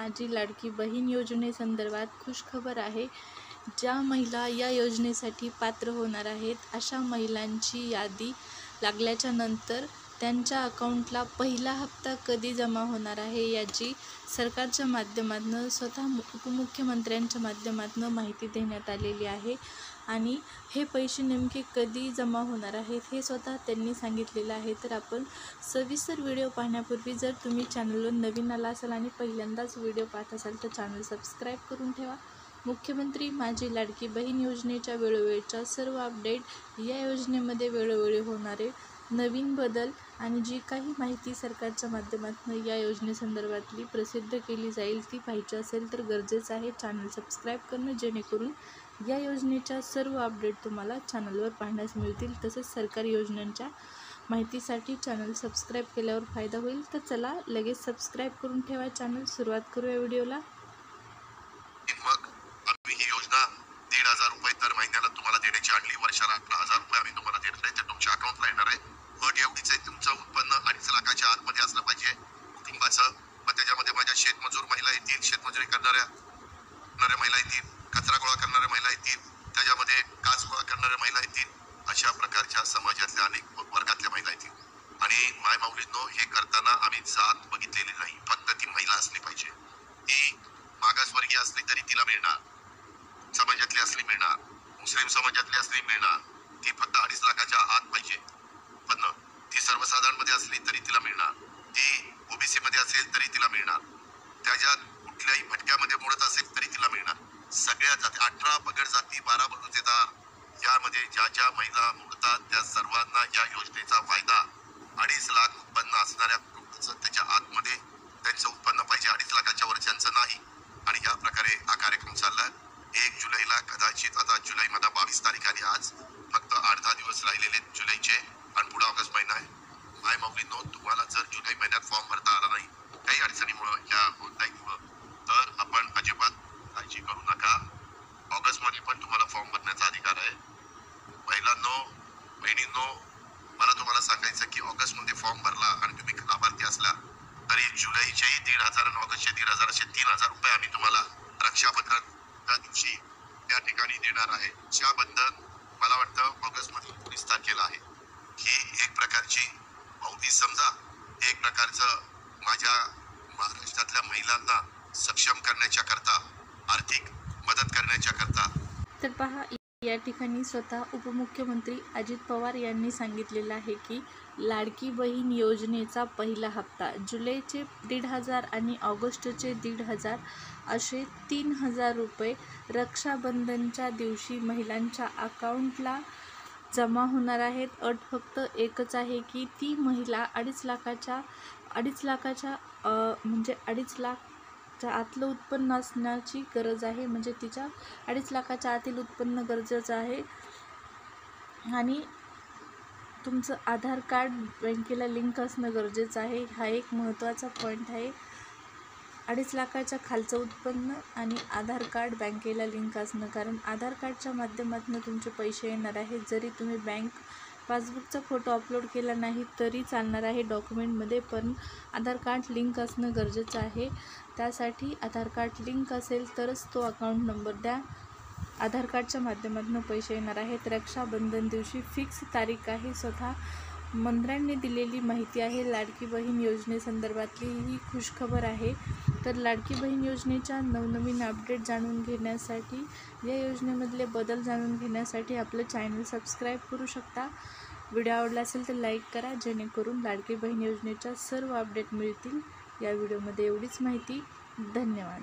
माझी लाडकी बहीण योजनेसंदर्भात खुशखबर आहे। ज्या महिला या योजनेसाठी पात्र होणार आहेत अशा महिलांची यादी लागल्याच्या नंतर त्यांच्या अकाउंटला पहिला हप्ता कधी जमा होणार आहे याची सरकारच्या माध्यमातून स्वतः उपमुख्यमंत्र्यांच्या माध्यमातून माहिती देण्यात आलेली आहे। आणि हे पैसे नेमके कधी जमा होणार आहेत हे स्वतः त्यांनी सांगितलेलं आहे। तर आपण सविस्तर व्हिडिओ पाहण्यापूर्वी जर तुम्ही चॅनलवर नवीन आला असाल आणि पहिल्यांदाच व्हिडिओ पाहत असाल तर चॅनल सबस्क्राईब करून ठेवा। मुख्यमंत्री माझी लाडकी बहीण योजनेच्या वेळोवेळच्या सर्व अपडेट, या योजनेमध्ये वेळोवेळी होणारे नवीन बदल आणि जी काही माहिती सरकारच्या माध्यमातून या योजनेसंदर्भातली प्रसिद्ध केली जाईल ती पाहायची असेल तर गरजेचं आहे चॅनल सबस्क्राईब करणं, जेणेकरून या योजनेच्या सर्व अपडेट तुम्हाला चॅनलवर पाहण्यास मिळतील। तसेच सरकारी योजनांच्या माहितीसाठी चॅनल सबस्क्राईब केल्यावर फायदा होईल। तर चला लगेच सबस्क्राईब करून ठेवा चॅनल। सुरुवात करूया व्हिडिओला। मग आम्ही ही योजना 1,500 रुपये तर महिन्याला तुम्हाला देण्याची आणली। वर्षाला 11,000 रुपये आम्ही तुम्हाला देणार आहे, ते तुमच्या अकाउंटला येणार आहे। अट एवढीच आहे, तुमचं उत्पन्न 2.5 लाखाच्या आतमध्ये असलं पाहिजे कुटुंबाचं। मग त्याच्यामध्ये माझ्या शेतमजूर महिला येतील, शेतमजुरी करणाऱ्या महिला येतील, कचरा गोळा करणाऱ्या महिला येतील, त्याच्यामध्ये काच गोळा करणाऱ्या महिला येतील, अशा प्रकारच्या समाजातल्या अनेक वर्गातल्या महिला येतील। आणि माय माऊलींनो, हे करताना आम्ही जात बघितलेली नाही, फक्त ती महिला असली पाहिजे। ती मागासवर्गीय असली तरी तिला मिळणार, समाजातली असली मिळणार, मुस्लिम समाजातली असली मिळणार, ती फक्त 2.5 लाखाच्या आत पाहिजे। पण ती सर्वसाधारण मध्ये असली तरी तिला मिळणार, ती ओबीसी मध्ये असेल तरी तिला मिळणार, त्याच्यात कुठल्याही भटक्यामध्ये मोडत असेल तरी तिला मिळणार। सगळ्या जाती, 18 पगड जाती, 12 बलुतेदार, यामध्ये ज्या ज्या महिला मोडतात त्या सर्वांना या योजनेचा फायदा। 2.5 लाख उत्पन्न असणाऱ्या कुटुंबाचं त्याच्या आतमध्ये त्यांचं उत्पन्न पाहिजे, 2.5 लाखाच्या वरच्यांचं नाही। आणि या प्रकारे हा कार्यक्रम चाललाय। 1 जुलैला कदाचित, आता जुलैमध्ये 22 तारीख आली, आज फक्त 8-10 दिवस राहिलेले जुलैचे आणि पुढे ऑगस्ट महिना आहे। माय माऊलींनो, तुम्हाला जर जुलै महिन्यात फॉर्म भरता आला नाही काही अडचणीमुळं, या कोणत्याहीमुळं, तर आपण अजिबात काळजी करू नका। ऑगस्ट मध्ये पण तुम्हाला फॉर्म भरण्याचा अधिकार आहे। महिलांनो, बहिणींनो, मला तुम्हाला सांगायचं की ऑगस्ट मध्ये फॉर्म भरला आणि तुम्ही लाभार्थी असला तरी जुलैचेही 1,500 आणि ऑगस्टचे 1,500 असे 3,000 रुपये आम्ही तुम्हाला रक्षाबंधन त्या दिवशी त्या ठिकाणी देणार आहे। रक्षाबंधन मला वाटतं ऑगस्ट मध्ये 19 तारखेला आहे। ही एक प्रकारची भाऊबीज समजा, एक प्रकारचं माझ्या महाराष्ट्रातल्या महिलांना सक्षम करण्याच्या करता, आर्थिक मदत करण्याच्या करता। तर पहा, या ठिकाणी स्वतः उपमुख्यमंत्री अजित पवार यांनी सांगितलेलं आहे की लाडकी बहीण योजनेचा पहिला हप्ता जुलैचे 1,500 आणि ऑगस्टचे 1,500 असे 3,000 रुपये रक्षाबंधनच्या दिवशी महिलांच्या अकाउंटला जमा होणार आहेत। अट फक्त एकच आहे की ती महिला 2.5 लाखाच्या म्हणजे 2.5 लाखच्या आतलं उत्पन्न असण्याची गरज आहे। म्हणजे तिच्या 2.5 लाखाच्या आतील उत्पन्न गरजेचं आहे। आणि तुमचं आधार कार्ड बँकेला लिंक असणं गरजेचं आहे। हा एक महत्त्वाचा पॉईंट आहे। 2.5 लाखाच्या खालचं उत्पन्न आणि आधार कार्ड बँकेला लिंक असणं, कारण आधार कार्डच्या माध्यमातून तुमचे पैसे येणार आहेत। जरी तुम्ही बँक पासबुकचा फोटो अपलोड केला नाही तरी चालणार आहे डॉक्युमेंटमध्ये, पण आधार कार्ड लिंक असणं गरजेचं आहे। त्यासाठी आधार कार्ड लिंक असेल तरच तो अकाउंट नंबर द्या। आधार कार्डच्या माध्यमातून पैसे येणार आहेत। रक्षाबंधन दिवशी फिक्स तारीख आहे, स्वतः मंत्र्यांनी दिलेली माहिती आहे। लाडकी बहीण योजनेसंदर्भातली ही खुशखबर आहे। तर लाडकी बहीण योजनेच्या नवनवीन अपडेट जाणून घेण्यासाठी, या योजनेमधले बदल जाणून घेण्यासाठी आपलं चॅनल सबस्क्राईब करू शकता। व्हिडिओ आवडला असेल तर लाईक करा, जेणेकरून लाडकी बहीण योजनेच्या सर्व अपडेट मिळतील। या व्हिडिओमध्ये एवढीच माहिती। धन्यवाद।